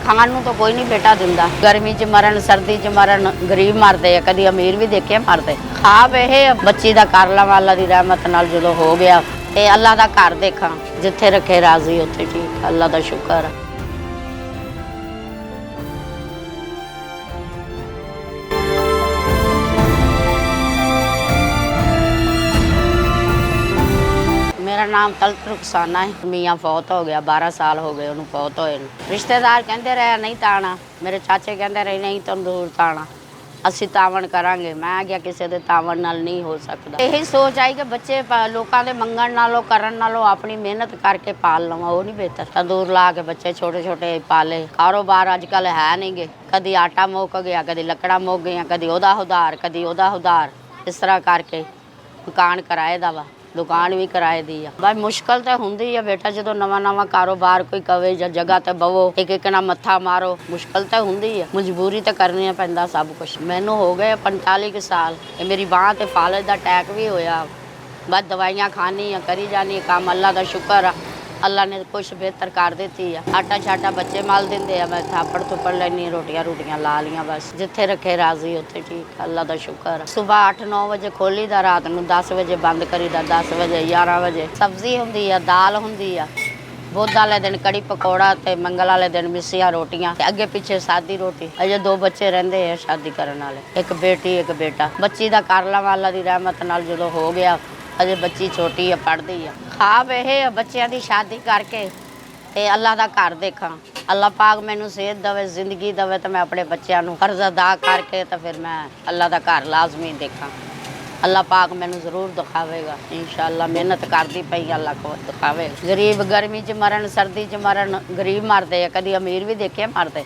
ਖਾਣ ਨੂੰ ਤਾਂ ਕੋਈ ਨਹੀਂ ਬੇਟਾ ਦਿੰਦਾ। ਗਰਮੀ 'ਚ ਮਰਨ, ਸਰਦੀ 'ਚ ਮਰਨ, ਗਰੀਬ ਮਰਦੇ ਆ, ਕਦੀ ਅਮੀਰ ਵੀ ਦੇਖੇ ਮਰਦੇ। ਖਾਬ ਇਹ ਬੱਚੀ ਦਾ ਕਰ ਲਵਾਂ ਅੱਲਾ ਦੀ ਰਹਿਮਤ ਨਾਲ ਜਦੋਂ ਹੋ ਗਿਆ ਤੇ ਅੱਲਾ ਦਾ ਘਰ ਦੇਖਾਂ, ਜਿੱਥੇ ਰੱਖੇ ਰਾਜ਼ੀ ਉੱਥੇ ਠੀਕ। ਅੱਲਾ ਦਾ ਸ਼ੁਕਰ ਆ। मेरा नाम तलत रुखसाना है। मियाँ फौत हो गया, 12 साल हो गए उन्होंने फौत होए। रिश्तेदार कहते रहे नहीं ताना, मेरे चाचे कहते रहे नहीं तंदूर ताना, ਅਸੀਂ ਤਾਵਣ ਕਰਾਂਗੇ। ਮੈਂ ਕਿਹਾ ਕਿਸੇ ਦੇ ਤਾਵਣ ਨਾਲ ਨਹੀਂ ਹੋ ਸਕਦਾ। ਇਹੀ ਸੋਚ ਆਈ ਕਿ ਬੱਚੇ ਲੋਕਾਂ ਦੇ ਮੰਗਣ ਨਾਲੋਂ ਕਰਨ ਨਾਲੋਂ ਆਪਣੀ ਮਿਹਨਤ ਕਰਕੇ ਪਾਲ ਲਵਾਂ, ਉਹ ਨਹੀਂ ਬਿਹਤਰ। ਤੰਦੂਰ ਲਾ ਕੇ ਬੱਚੇ ਛੋਟੇ ਛੋਟੇ ਪਾਲੇ। ਕਾਰੋਬਾਰ ਅੱਜ ਕੱਲ੍ਹ ਹੈ ਨਹੀਂ ਗੇ, ਕਦੀ ਆਟਾ ਮੁੱਕ ਗਿਆ, ਕਦੀ ਲੱਕੜਾਂ ਮੁੱਕ ਗਈਆਂ, ਕਦੀ ਉਹਦਾ ਉਧਾਰ, ਕਦੀ ਉਹਦਾ ਉਧਾਰ। ਇਸ ਤਰ੍ਹਾਂ ਕਰਕੇ ਮਕਾਨ ਕਿਰਾਏ ਦਾ ਵਾ, ਦੁਕਾਨ ਵੀ ਕਿਰਾਏ ਦੀ ਆ। ਬਸ ਮੁਸ਼ਕਲ ਤਾਂ ਹੁੰਦੀ ਆ ਬੇਟਾ, ਜਦੋਂ ਨਵਾਂ ਨਵਾਂ ਕਾਰੋਬਾਰ ਕੋਈ ਕਵੇ ਜਾਂ ਜਗ੍ਹਾ ਤੇ ਬਵੋ, ਇੱਕ ਇੱਕ ਨਾਲ ਮੱਥਾ ਮਾਰੋ, ਮੁਸ਼ਕਲ ਤਾਂ ਹੁੰਦੀ ਆ। ਮਜਬੂਰੀ ਤਾਂ ਕਰਨੀ ਪੈਂਦਾ ਸਭ ਕੁਝ। ਮੈਨੂੰ ਹੋ ਗਏ 45 ਕੁ ਸਾਲ। ਇਹ ਮੇਰੀ ਬਾਂਹ ਤੇ ਫਾਲਜ ਦਾ ਅਟੈਕ ਵੀ ਹੋਇਆ। ਬਸ ਦਵਾਈਆਂ ਖਾਣੀ ਆ, ਕਰੀ ਜਾਣੀ ਕੰਮ। ਅੱਲਾ ਦਾ ਸ਼ੁਕਰ ਆ, ਅੱਲਾ ਨੇ ਕੁਛ ਬਿਹਤਰ ਕਰ ਦਿੱਤੀ ਆ। ਆਟਾ ਛਾਟਾ ਬੱਚੇ ਮਲ ਦਿੰਦੇ ਆ, ਮੈਂ ਥਾਪੜ ਥੁੱਪੜ ਲੈਣੀ, ਰੋਟੀਆਂ ਰੂਟੀਆਂ ਲਾ ਲੀਆਂ। ਬਸ ਜਿੱਥੇ ਰੱਖੇ ਰਾਜ਼ੀ ਉੱਥੇ ਠੀਕ। ਅੱਲਾ ਦਾ ਸ਼ੁਕਰ। ਸਵੇਰ 8-9 ਵਜੇ ਖੋਲੀ ਦਾ, ਰਾਤ ਨੂੰ 10 ਵਜੇ ਬੰਦ ਕਰੀਦਾ। 10 ਵਜੇ 11 ਵਜੇ ਸਬਜ਼ੀ ਹੁੰਦੀ ਆ, ਦਾਲ ਹੁੰਦੀ ਆ। ਬੁੱਧ ਵਾਲੇ ਦਿਨ ਕੜੀ ਪਕੌੜਾ ਤੇ ਮੰਗਲ ਵਾਲੇ ਦਿਨ ਮਿੱਸੀਆਂ ਰੋਟੀਆਂ ਤੇ ਅੱਗੇ ਪਿੱਛੇ ਸਾਦੀ ਰੋਟੀ। ਅਜੇ 2 ਬੱਚੇ ਰਹਿੰਦੇ ਆ ਸ਼ਾਦੀ ਕਰਨ ਵਾਲੇ, ਇੱਕ ਬੇਟੀ ਇੱਕ ਬੇਟਾ। ਬੱਚੀ ਦਾ ਕਰ ਲਵਾਂ ਅੱਲਾ ਦੀ ਰਹਿਮਤ ਨਾਲ ਜਦੋਂ ਹੋ ਗਿਆ। ਅਜੇ ਬੱਚੀ ਛੋਟੀ ਆ, ਪੜ੍ਹਦੀ ਆ। ਖਾਬ ਇਹ ਆ ਬੱਚਿਆਂ ਦੀ ਸ਼ਾਦੀ ਕਰਕੇ ਤੇ ਅੱਲਾ ਦਾ ਘਰ ਦੇਖਾਂ। ਅੱਲਾ ਪਾਕ ਮੈਨੂੰ ਸਿਹਤ ਦੇਵੇ, ਜ਼ਿੰਦਗੀ ਦੇਵੇ ਤੇ ਮੈਂ ਆਪਣੇ ਬੱਚਿਆਂ ਨੂੰ ਫਰਜ਼ ਅਦਾ ਕਰਕੇ ਤੇ ਫਿਰ ਮੈਂ ਅੱਲਾ ਦਾ ਘਰ ਲਾਜ਼ਮੀ ਦੇਖਾਂ। ਅੱਲਾ ਪਾਕ ਮੈਨੂੰ ਜ਼ਰੂਰ ਦਿਖਾਵੇਗਾ ਇੰਸ਼ਾਅੱਲਾ। ਮਿਹਨਤ ਕਰਦੀ ਪਈ, ਅੱਲਾ ਕੋ ਦਿਖਾਵੇ। ਗਰੀਬ ਗਰਮੀ 'ਚ ਮਰਨ, ਸਰਦੀ 'ਚ ਮਰਨ, ਗਰੀਬ ਮਰਦੇ ਆ, ਕਦੀ ਅਮੀਰ ਵੀ ਦੇਖੇ ਮਰਦੇ।